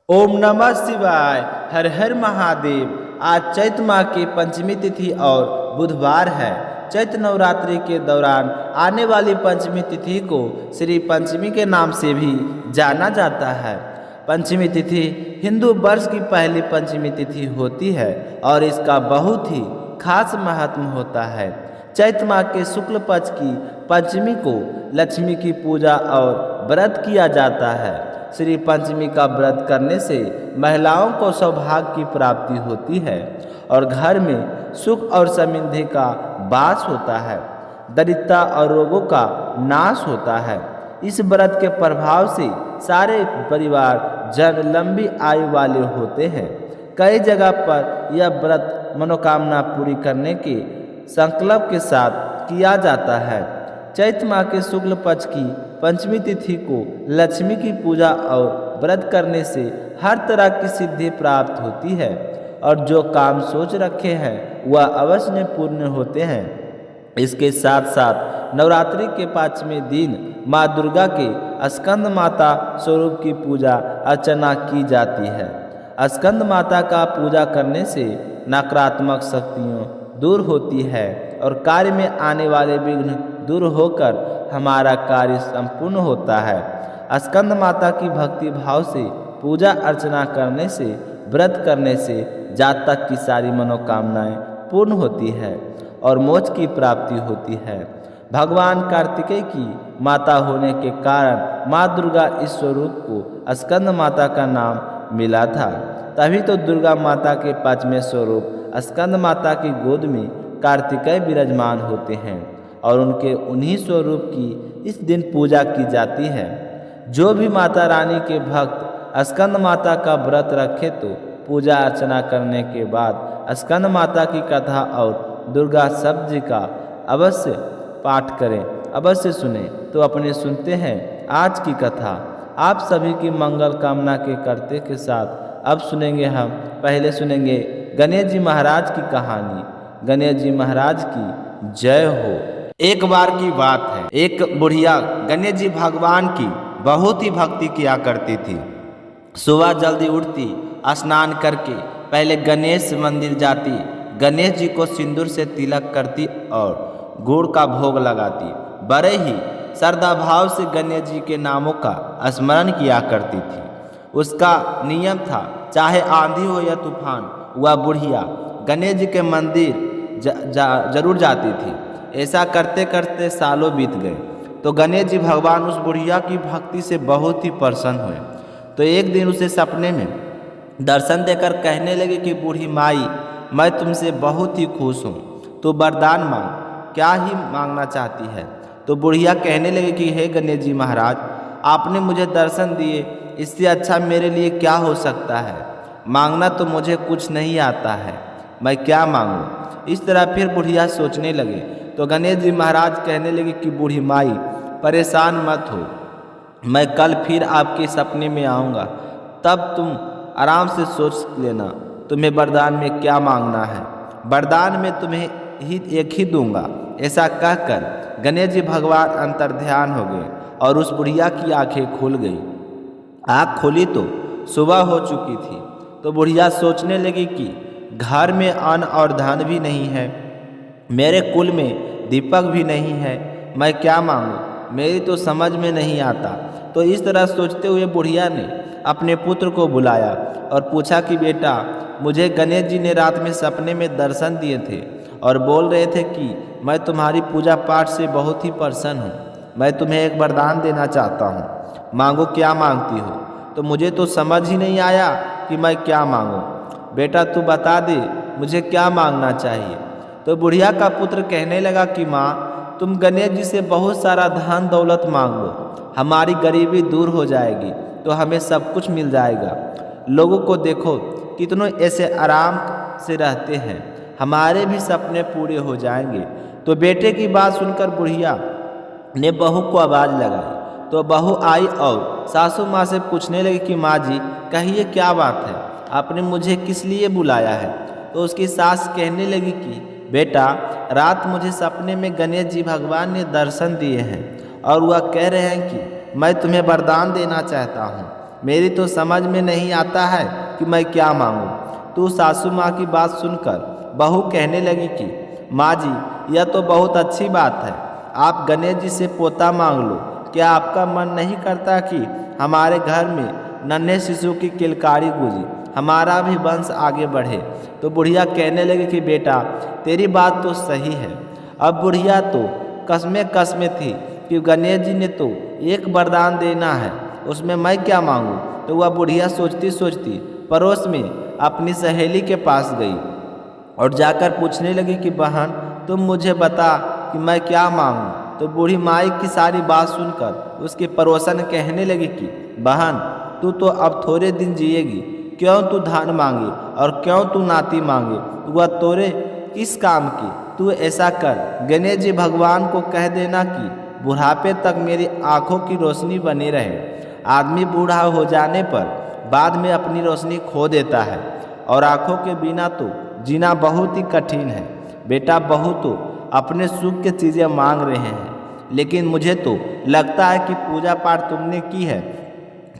ओम नमः शिवाय। हर हर महादेव। आज चैत्र माह की पंचमी तिथि और बुधवार है। चैत्र नवरात्रि के दौरान आने वाली पंचमी तिथि को श्री पंचमी के नाम से भी जाना जाता है। पंचमी तिथि हिंदू वर्ष की पहली पंचमी तिथि होती है और इसका बहुत ही खास महत्व होता है। चैत्र माह के शुक्ल पक्ष की पंचमी को लक्ष्मी की पूजा और व्रत किया जाता है। श्री पंचमी का व्रत करने से महिलाओं को सौभाग्य की प्राप्ति होती है और घर में सुख और समृद्धि का वास होता है। दरिद्रता और रोगों का नाश होता है। इस व्रत के प्रभाव से सारे परिवार जन लंबी आयु वाले होते हैं। कई जगह पर यह व्रत मनोकामना पूरी करने के संकल्प के साथ किया जाता है। चैत्र माह के शुक्ल पक्ष की पंचमी तिथि को लक्ष्मी की पूजा और व्रत करने से हर तरह की सिद्धि प्राप्त होती है और जो काम सोच रखे हैं वह अवश्य पूर्ण होते हैं। इसके साथ साथ नवरात्रि के 5वें दिन माँ दुर्गा के स्कंद माता स्वरूप की पूजा अर्चना की जाती है। स्कंद माता का पूजा करने से नकारात्मक शक्तियों दूर होती है और कार्य में आने वाले विघ्न दूर होकर हमारा कार्य संपूर्ण होता है। स्कंद माता की भक्ति भाव से पूजा अर्चना करने से व्रत करने से जातक की सारी मनोकामनाएं पूर्ण होती है और मोक्ष की प्राप्ति होती है। भगवान कार्तिकेय की माता होने के कारण माँ दुर्गा इस स्वरूप को स्कंद माता का नाम मिला था। तभी तो दुर्गा माता के 5वें स्वरूप स्कंद माता की गोद में कार्तिकेय विराजमान होते हैं और उनके उन्हीं स्वरूप की इस दिन पूजा की जाती है। जो भी माता रानी के भक्त स्कंद माता का व्रत रखे तो पूजा अर्चना करने के बाद स्कंद माता की कथा और दुर्गा शब्द का अवश्य पाठ करें, अवश्य सुने। तो अपने सुनते हैं आज की कथा। आप सभी की मंगल कामना के करते के साथ अब सुनेंगे हम पहले सुनेंगे गणेश जी महाराज की कहानी। गणेश जी महाराज की जय हो। एक बार की बात है, एक बुढ़िया गणेश जी भगवान की बहुत ही भक्ति किया करती थी। सुबह जल्दी उठती, स्नान करके पहले गणेश मंदिर जाती, गणेश जी को सिंदूर से तिलक करती और गुड़ का भोग लगाती। बड़े ही श्रद्धा भाव से गणेश जी के नामों का स्मरण किया करती थी। उसका नियम था, चाहे आंधी हो या तूफान, वह बुढ़िया गणेश जी के मंदिर जरूर जाती थी। ऐसा करते करते सालों बीत गए तो गणेश जी भगवान उस बुढ़िया की भक्ति से बहुत ही प्रसन्न हुए। तो एक दिन उसे सपने में दर्शन देकर कहने लगे कि बूढ़ी माई, मैं तुमसे बहुत ही खुश हूँ, तो वरदान मांग, क्या ही मांगना चाहती है। तो बुढ़िया कहने लगे कि हे गणेश जी महाराज, आपने मुझे दर्शन दिए, इससे अच्छा मेरे लिए क्या हो सकता है। मांगना तो मुझे कुछ नहीं आता है, मैं क्या मांगूं। इस तरह फिर बुढ़िया सोचने लगे तो गणेश जी महाराज कहने लगे कि बूढ़ी माई परेशान मत हो, मैं कल फिर आपके सपने में आऊँगा, तब तुम आराम से सोच लेना तुम्हें वरदान में क्या मांगना है। वरदान में तुम्हें एक ही दूंगा। ऐसा कहकर गणेश जी भगवान अंतर्ध्यान हो गए और उस बुढ़िया की आंखें खुल गई। आँख खोली तो सुबह हो चुकी थी। तो बुढ़िया सोचने लगी कि घर में अन्न और धन भी नहीं है, मेरे कुल में दीपक भी नहीं है, मैं क्या मांगूं, मेरी तो समझ में नहीं आता। तो इस तरह सोचते हुए बुढ़िया ने अपने पुत्र को बुलाया और पूछा कि बेटा, मुझे गणेश जी ने रात में सपने में दर्शन दिए थे और बोल रहे थे कि मैं तुम्हारी पूजा पाठ से बहुत ही प्रसन्न हूँ, मैं तुम्हें एक वरदान देना चाहता हूँ, मांगो क्या मांगती हो। तो मुझे तो समझ ही नहीं आया कि मैं क्या मांगूं। बेटा तू बता दे मुझे क्या मांगना चाहिए। तो बुढ़िया का पुत्र कहने लगा कि माँ, तुम गणेश जी से बहुत सारा धन दौलत मांग लो, हमारी गरीबी दूर हो जाएगी, तो हमें सब कुछ मिल जाएगा। लोगों को देखो कितनों ऐसे आराम से रहते हैं, हमारे भी सपने पूरे हो जाएंगे। तो बेटे की बात सुनकर बुढ़िया ने बहू को आवाज़ लगाई। तो बहू आई और सासू माँ से पूछने लगी कि माँ जी कहिए क्या बात है, आपने मुझे किस लिए बुलाया है। तो उसकी सास कहने लगी कि बेटा, रात मुझे सपने में गणेश जी भगवान ने दर्शन दिए हैं और वह कह रहे हैं कि मैं तुम्हें वरदान देना चाहता हूँ, मेरी तो समझ में नहीं आता है कि मैं क्या मांगूं। तू सासू माँ की बात सुनकर बहू कहने लगी कि माँ जी, यह तो बहुत अच्छी बात है, आप गणेश जी से पोता मांग लो। क्या आपका मन नहीं करता कि हमारे घर में नन्हे शिशु की किलकारी गूंजी, हमारा भी वंश आगे बढ़े। तो बुढ़िया कहने लगी कि बेटा, तेरी बात तो सही है। अब बुढ़िया तो कसमें कसमें थी कि गणेश जी ने तो एक वरदान देना है, उसमें मैं क्या मांगूं। तो वह बुढ़िया सोचती सोचती पड़ोस में अपनी सहेली के पास गई और जाकर पूछने लगी कि बहन, तुम मुझे बता कि मैं क्या मांगूं। तो बूढ़ी माई की सारी बात सुनकर उसकी पड़ोसन कहने लगी कि बहन, तू तो अब थोड़े दिन जिएगी, क्यों तू धन मांगे और क्यों तू नाती मांगे, वह तोरे किस काम की। तू ऐसा कर, गणेश जी भगवान को कह देना कि बुढ़ापे तक मेरी आँखों की रोशनी बनी रहे। आदमी बूढ़ा हो जाने पर बाद में अपनी रोशनी खो देता है और आँखों के बिना तो जीना बहुत ही कठिन है। बेटा, बहू तो अपने सुख की चीज़ें मांग रहे हैं, लेकिन मुझे तो लगता है कि पूजा पाठ तुमने की है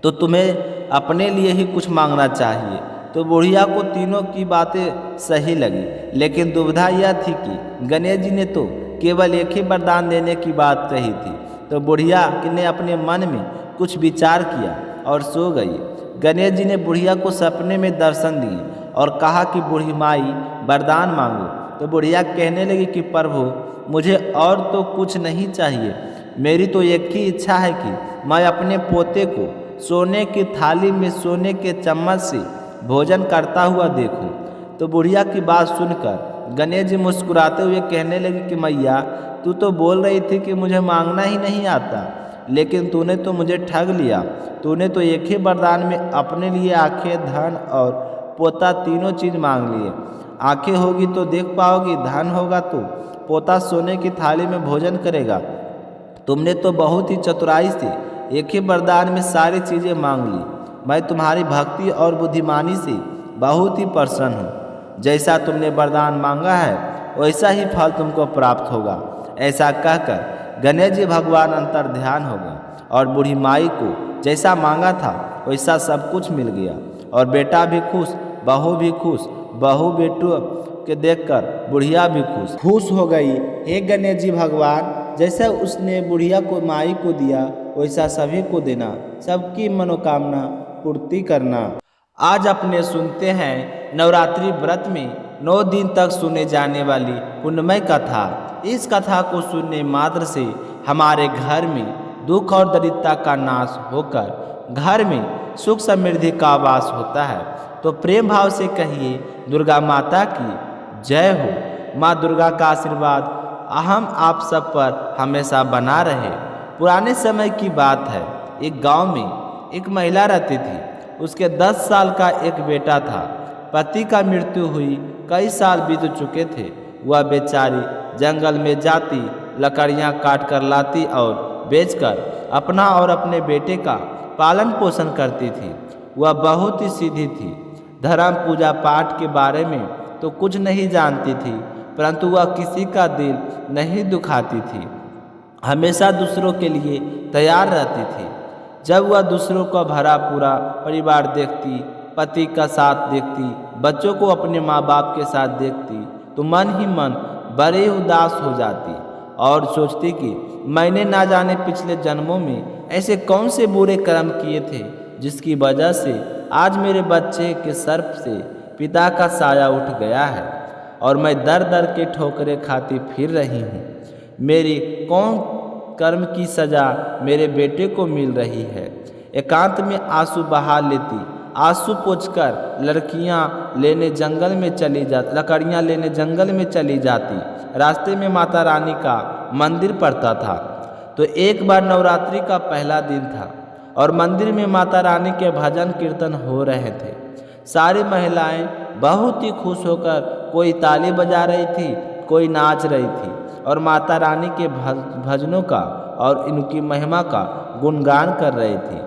तो तुम्हें अपने लिए ही कुछ मांगना चाहिए। तो बुढ़िया को तीनों की बातें सही लगी, लेकिन दुविधा यह थी कि गणेश जी ने तो केवल एक ही वरदान देने की बात कही थी। तो बुढ़िया ने अपने मन में कुछ विचार किया और सो गई। गणेश जी ने बुढ़िया को सपने में दर्शन दिए और कहा कि बूढ़ी माई, वरदान मांगो। तो बुढ़िया कहने लगी कि प्रभु, मुझे और तो कुछ नहीं चाहिए, मेरी तो एक ही इच्छा है कि मैं अपने पोते को सोने की थाली में सोने के चम्मच से भोजन करता हुआ देखूं। तो बुढ़िया की बात सुनकर गणेश जी मुस्कुराते हुए कहने लगे कि मैया, तू तो बोल रही थी कि मुझे मांगना ही नहीं आता, लेकिन तूने तो मुझे ठग लिया। तूने तो एक ही वरदान में अपने लिए आंखें, धन और पोता तीनों चीज़ मांग लिए। आंखें होगी तो देख पाओगी, धन होगा तो पोता सोने की थाली में भोजन करेगा। तुमने तो बहुत ही चतुराई से एक ही वरदान में सारी चीज़ें मांग ली। मैं तुम्हारी भक्ति और बुद्धिमानी से बहुत ही प्रसन्न हूँ। जैसा तुमने वरदान मांगा है वैसा ही फल तुमको प्राप्त होगा। ऐसा कहकर गणेश जी भगवान अंतर ध्यान हो गए और बूढ़ी माई को जैसा मांगा था वैसा सब कुछ मिल गया और बेटा भी खुश, बहू भी खुश। बहू बेटू के देखकर बुढ़िया भी खुश हो गई। हे गणेश जी भगवान, जैसा उसने बुढ़िया को माई को दिया वैसा सभी को देना, सबकी मनोकामना पूर्ति करना। आज अपने सुनते हैं नवरात्रि व्रत में 9 दिन तक सुने जाने वाली पुण्यमय कथा। इस कथा को सुनने मात्र से हमारे घर में दुख और दरिद्रता का नाश होकर घर में सुख समृद्धि का वास होता है। तो प्रेम भाव से कहिए, दुर्गा माता की जय हो। माँ दुर्गा का आशीर्वाद हम आप सब पर हमेशा बना रहे। पुराने समय की बात है, एक गांव में एक महिला रहती थी। उसके 10 साल का एक बेटा था। पति का मृत्यु हुई कई साल बीत चुके थे। वह बेचारी जंगल में जाती, लकड़ियां काट कर लाती और बेचकर अपना और अपने बेटे का पालन पोषण करती थी। वह बहुत ही सीधी थी। धर्म पूजा पाठ के बारे में तो कुछ नहीं जानती थी, परंतु वह किसी का दिल नहीं दुखाती थी। हमेशा दूसरों के लिए तैयार रहती थी। जब वह दूसरों का भरा पूरा परिवार देखती, पति का साथ देखती, बच्चों को अपने माँ बाप के साथ देखती, तो मन ही मन बड़े उदास हो जाती और सोचती कि मैंने ना जाने पिछले जन्मों में ऐसे कौन से बुरे कर्म किए थे जिसकी वजह से आज मेरे बच्चे के सर से पिता का साया उठ गया है और मैं दर दर के ठोकरें खाती फिर रही हूँ। मेरी कौन कर्म की सज़ा मेरे बेटे को मिल रही है। एकांत में आंसू बहा लेती। आंसू पोंछकर लकड़ियाँ लेने जंगल में चली जाती। रास्ते में माता रानी का मंदिर पड़ता था। तो एक बार नवरात्रि का पहला दिन था और मंदिर में माता रानी के भजन कीर्तन हो रहे थे। सारी महिलाएं बहुत ही खुश होकर कोई ताली बजा रही थी, कोई नाच रही थी और माता रानी के भजनों का और इनकी महिमा का गुणगान कर रही थी।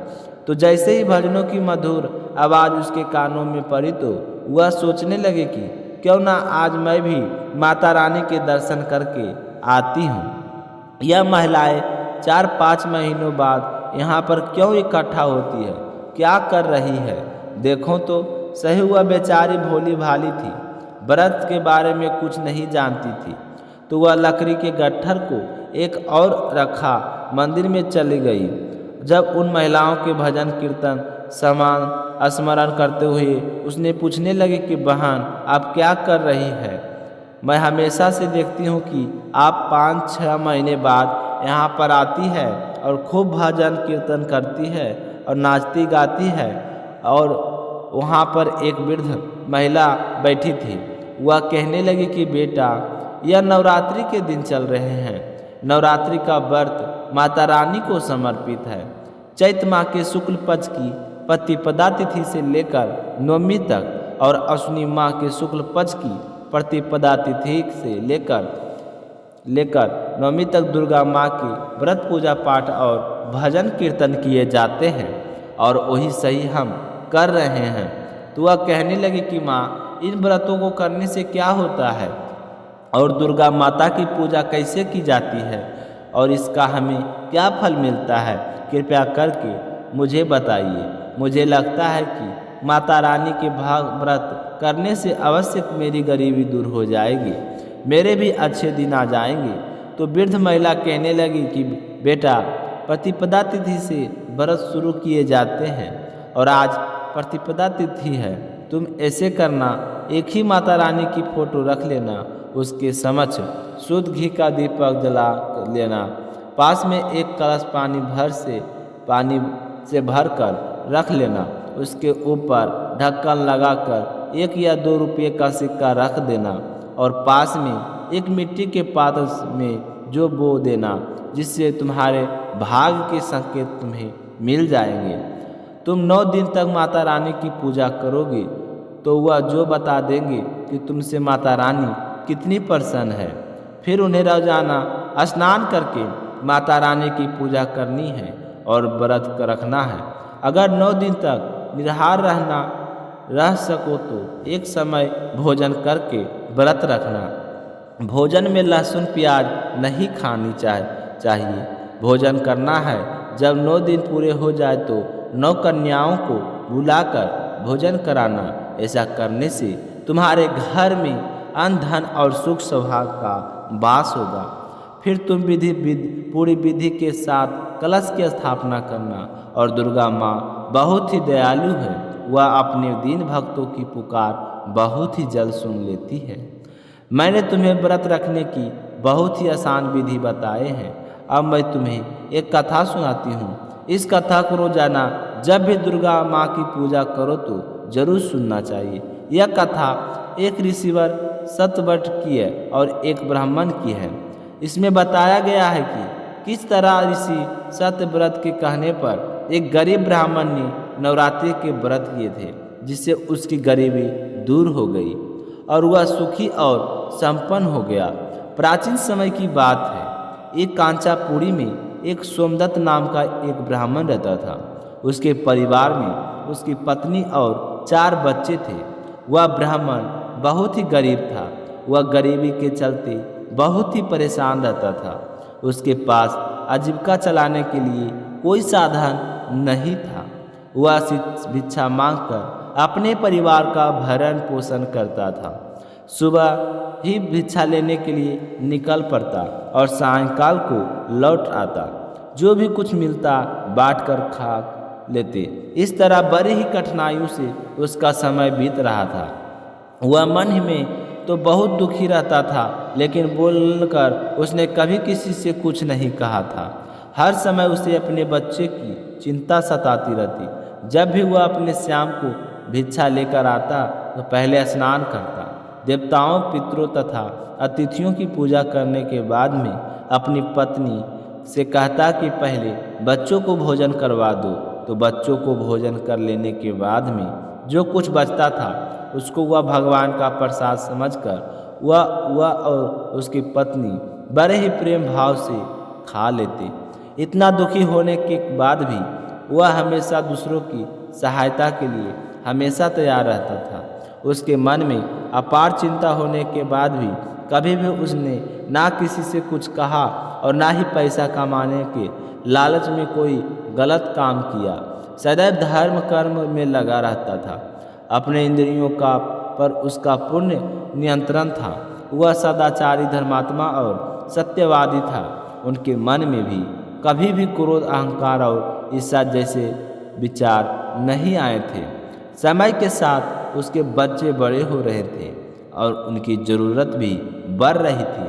तो जैसे ही भजनों की मधुर आवाज़ उसके कानों में पड़ी तो वह सोचने लगे कि क्यों ना आज मैं भी माता रानी के दर्शन करके आती हूँ। यह महिलाएं 4-5 महीनों बाद यहाँ पर क्यों इकट्ठा होती है क्या कर रही है? देखो तो सही, हुआ बेचारी भोली भाली थी, व्रत के बारे में कुछ नहीं जानती थी। तो वह लकड़ी के गट्ठर को एक और रखा मंदिर में चली गई। जब उन महिलाओं के भजन कीर्तन समान स्मरण करते हुए उसने पूछने लगे कि बहन, आप क्या कर रही है? मैं हमेशा से देखती हूँ कि आप 5-6 महीने बाद यहाँ पर आती है और खूब भजन कीर्तन करती है और नाचती गाती है। और वहाँ पर एक वृद्ध महिला बैठी थी। वह कहने लगी कि बेटा, यह नवरात्रि के दिन चल रहे हैं। नवरात्रि का व्रत माता रानी को समर्पित है। चैत माह के शुक्ल पक्ष की प्रतिपदा तिथि से लेकर नवमी तक और अश्विनी माह के शुक्ल पक्ष की प्रतिपदा तिथि से लेकर नवमी तक दुर्गा माँ की व्रत पूजा पाठ और भजन कीर्तन किए जाते हैं और वही सही हम कर रहे हैं। तो वह कहने लगी कि माँ, इन व्रतों को करने से क्या होता है और दुर्गा माता की पूजा कैसे की जाती है और इसका हमें क्या फल मिलता है? कृपया करके मुझे बताइए। मुझे लगता है कि माता रानी के व्रत करने से अवश्य मेरी गरीबी दूर हो जाएगी, मेरे भी अच्छे दिन आ जाएंगे। तो वृद्ध महिला कहने लगी कि बेटा, प्रतिपदा तिथि से व्रत शुरू किए जाते हैं और आज प्रतिपदा तिथि है। तुम ऐसे करना, एक ही माता रानी की फोटो रख लेना, उसके समक्ष शुद्ध घी का दीपक जला लेना, पास में एक कलश पानी से भरकर रख लेना, उसके ऊपर ढक्कन लगाकर 1 या 2 रुपये का सिक्का रख देना और पास में एक मिट्टी के पात्र में जो बो देना, जिससे तुम्हारे भाग्य के संकेत तुम्हें मिल जाएंगे। तुम 9 दिन तक माता रानी की पूजा करोगे तो वह जो बता देंगे कि तुमसे माता रानी कितनी प्रसन्न है। फिर उन्हें रोजाना स्नान करके माता रानी की पूजा करनी है और व्रत रखना है। अगर 9 दिन तक निराहार रह सको तो एक समय भोजन करके व्रत रखना। भोजन में लहसुन प्याज नहीं खानी चाहिए। भोजन करना है। जब 9 दिन पूरे हो जाए तो 9 कन्याओं को बुलाकर भोजन कराना। ऐसा करने से तुम्हारे घर में अन्न धन और सुख सौभाग्य का वास होगा। फिर तुम पूरी विधि के साथ कलश की स्थापना करना। और दुर्गा माँ बहुत ही दयालु है, वह अपने दीन भक्तों की पुकार बहुत ही जल्द सुन लेती है। मैंने तुम्हें व्रत रखने की बहुत ही आसान विधि बताए हैं। अब मैं तुम्हें एक कथा सुनाती हूँ। इस कथा को रोजाना जब भी दुर्गा माँ की पूजा करो तो जरूर सुनना चाहिए। यह कथा एक ऋषिवर सत्यव्रत की है और एक ब्राह्मण की है। इसमें बताया गया है कि किस तरह ऋषि सत्यव्रत के कहने पर एक गरीब ब्राह्मण ने नवरात्रि के व्रत किए थे, जिससे उसकी गरीबी दूर हो गई और वह सुखी और संपन्न हो गया। प्राचीन समय की बात है। एक कांचापुरी में एक सोमदत्त नाम का एक ब्राह्मण रहता था। उसके परिवार में उसकी पत्नी और 4 बच्चे थे। वह ब्राह्मण बहुत ही गरीब था। वह गरीबी के चलते बहुत ही परेशान रहता था। उसके पास आजीविका चलाने के लिए कोई साधन नहीं था। वह भिक्षा मांगकर अपने परिवार का भरण पोषण करता था। सुबह ही भिक्षा लेने के लिए निकल पड़ता और सायंकाल को लौट आता। जो भी कुछ मिलता बांटकर खा लेते। इस तरह बड़ी ही कठिनाइयों से उसका समय बीत रहा था। वह मन में तो बहुत दुखी रहता था, लेकिन बोलकर उसने कभी किसी से कुछ नहीं कहा था। हर समय उसे अपने बच्चे की चिंता सताती रहती। जब भी वह अपने श्याम को भिक्षा लेकर आता तो पहले स्नान करता, देवताओं पितरों तथा अतिथियों की पूजा करने के बाद में अपनी पत्नी से कहता कि पहले बच्चों को भोजन करवा दो। तो बच्चों को भोजन कर लेने के बाद में जो कुछ बचता था उसको वह भगवान का प्रसाद समझकर वह और उसकी पत्नी बड़े ही प्रेम भाव से खा लेते। इतना दुखी होने के बाद भी वह हमेशा दूसरों की सहायता के लिए हमेशा तैयार रहता था। उसके मन में अपार चिंता होने के बाद भी कभी भी उसने ना किसी से कुछ कहा और ना ही पैसा कमाने के लालच में कोई गलत काम किया। सदैव धर्म कर्म में लगा रहता था। अपने इंद्रियों का पर उसका पूर्ण नियंत्रण था। वह सदाचारी, धर्मात्मा और सत्यवादी था। उनके मन में भी कभी भी क्रोध, अहंकार और ईर्ष्या जैसे विचार नहीं आए थे। समय के साथ उसके बच्चे बड़े हो रहे थे और उनकी ज़रूरत भी बढ़ रही थी,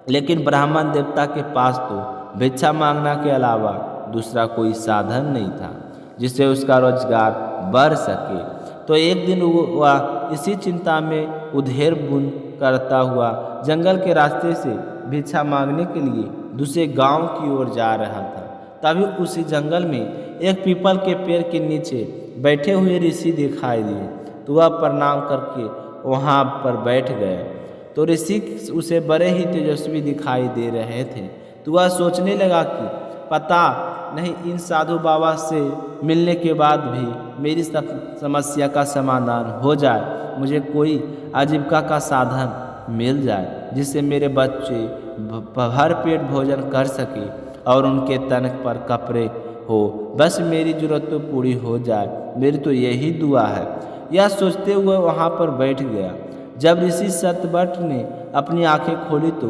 लेकिन ब्राह्मण देवता के पास तो भिक्षा मांगना के अलावा दूसरा कोई साधन नहीं था जिससे उसका रोजगार बढ़ सके। तो एक दिन वह इसी चिंता में उधेर बुन करता हुआ जंगल के रास्ते से भिक्षा मांगने के लिए दूसरे गांव की ओर जा रहा था। तभी उसी जंगल में एक पीपल के पेड़ के नीचे बैठे हुए ऋषि दिखाई दिए। तो वह प्रणाम करके वहां पर बैठ गए। तो ऋषि उसे बड़े ही तेजस्वी दिखाई दे रहे थे। तो वह सोचने लगा कि पता नहीं इन साधु बाबा से मिलने के बाद भी मेरी समस्या का समाधान हो जाए, मुझे कोई आजीविका का साधन मिल जाए जिससे मेरे बच्चे भर पेट भोजन कर सके और उनके तन पर कपड़े हो। बस मेरी जरूरत तो पूरी हो जाए, मेरी तो यही दुआ है। यह सोचते हुए वहाँ पर बैठ गया। जब ऋषि सतवट ने अपनी आंखें खोली तो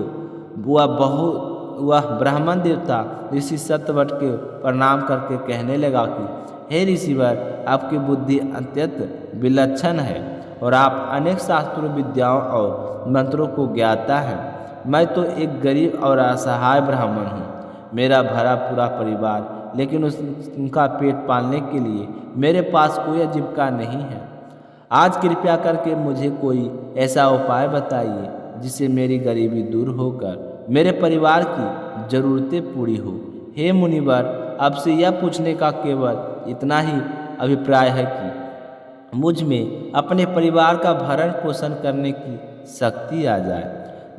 वह ब्राह्मण देवता ऋषि सतवट के प्रणाम करके कहने लगा कि हे ऋषिवर, आपकी बुद्धि अत्यंत विलक्षण है और आप अनेक शास्त्रों, विद्याओं और मंत्रों को ज्ञाता हैं। मैं तो एक गरीब और असहाय ब्राह्मण हूँ। मेरा भरा पूरा परिवार, लेकिन उनका पेट पालने के लिए मेरे पास कोई आजीविका नहीं है। आज कृपया करके मुझे कोई ऐसा उपाय बताइए जिससे मेरी गरीबी दूर होकर मेरे परिवार की जरूरतें पूरी हो। हे मुनिवर, आपसे यह पूछने का केवल इतना ही अभिप्राय है कि मुझ में अपने परिवार का भरण पोषण करने की शक्ति आ जाए।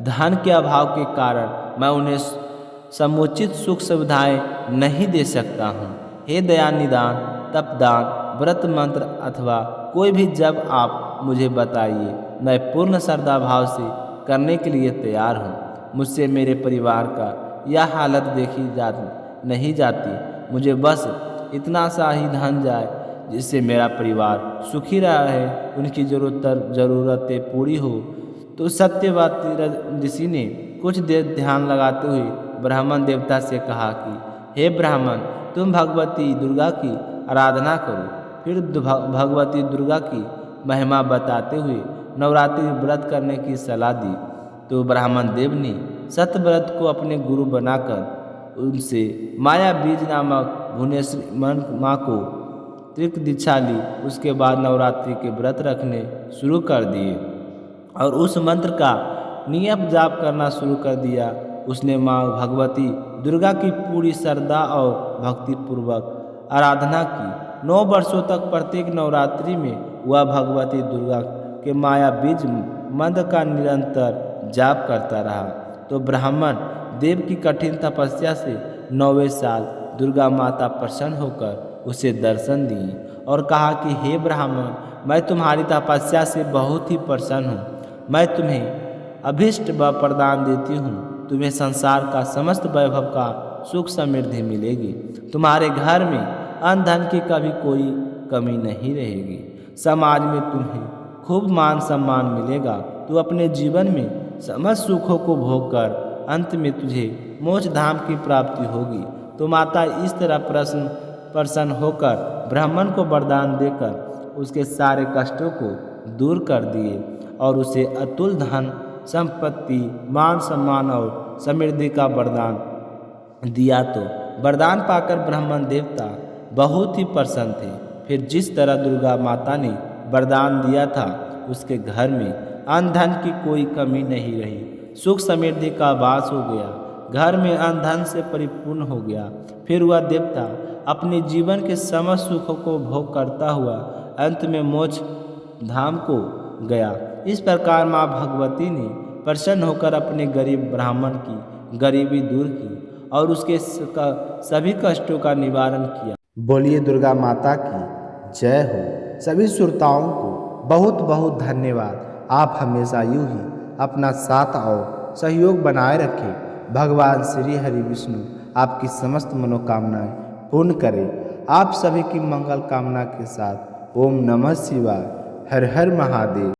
धन के अभाव के कारण मैं उन्हें समुचित सुख सुविधाएं नहीं दे सकता हूँ। हे दया निदान, तपदान, व्रत मंत्र अथवा कोई भी जब आप मुझे बताइए, मैं पूर्ण श्रद्धा भाव से करने के लिए तैयार हूँ। मुझसे मेरे परिवार का यह हालत देखी नहीं जाती। मुझे बस इतना सा ही धन जाए जिससे मेरा परिवार सुखी रहे, उनकी ज़रूरतें पूरी हो। तो सत्यवादी ऋषि ने कुछ देर ध्यान लगाते हुए ब्राह्मण देवता से कहा कि हे ब्राह्मण, तुम भगवती दुर्गा की आराधना करो। फिर भगवती दुर्गा की महिमा बताते हुए नवरात्रि व्रत करने की सलाह दी। तो ब्राह्मण देव ने सतव्रत को अपने गुरु बनाकर उनसे माया बीज नामक भुवनेश्वरी माँ को त्रिक दीक्षा ली। उसके बाद नवरात्रि के व्रत रखने शुरू कर दिए और उस मंत्र का नियम जाप करना शुरू कर दिया। उसने माँ भगवती दुर्गा की पूरी श्रद्धा और भक्ति पूर्वक आराधना की। 9 वर्षों तक प्रत्येक नवरात्रि में वह भगवती दुर्गा के माया बीज मंत्र का निरंतर जाप करता रहा। तो ब्राह्मण देव की कठिन तपस्या से 9वें साल दुर्गा माता प्रसन्न होकर उसे दर्शन दी और कहा कि हे ब्राह्मण, मैं तुम्हारी तपस्या से बहुत ही प्रसन्न हूँ। मैं तुम्हें अभीष्ट वरदान देती हूँ। तुम्हें संसार का समस्त वैभव का सुख समृद्धि मिलेगी। तुम्हारे घर में अन्न धन की कभी कोई कमी नहीं रहेगी। समाज में तुम्हें खूब मान सम्मान मिलेगा। तू अपने जीवन में समस्त सुखों को भोग कर अंत में तुझे मोक्ष धाम की प्राप्ति होगी। तो माता इस तरह प्रसन्न होकर ब्राह्मण को वरदान देकर उसके सारे कष्टों को दूर कर दिए और उसे अतुल धन संपत्ति, मान सम्मान और समृद्धि का वरदान दिया। तो वरदान पाकर ब्राह्मण देवता बहुत ही प्रसन्न थे। फिर जिस तरह दुर्गा माता ने वरदान दिया था, उसके घर में अन्न धन की कोई कमी नहीं रही। सुख समृद्धि का वास हो गया। घर में अन्न धन से परिपूर्ण हो गया। फिर वह देवता अपने जीवन के समस्त सुखों को भोग करता हुआ अंत में मोक्ष धाम को गया। इस प्रकार माँ भगवती ने प्रसन्न होकर अपने गरीब ब्राह्मण की गरीबी दूर की और उसके सभी कष्टों का निवारण किया। बोलिए दुर्गा माता की जय हो। सभी श्रोताओं को बहुत बहुत धन्यवाद। आप हमेशा यूं ही अपना साथ और सहयोग बनाए रखें। भगवान श्री हरि विष्णु आपकी समस्त मनोकामनाएं पूर्ण करें। आप सभी की मंगल कामना के साथ ओम नमः शिवाय। हर हर महादेव।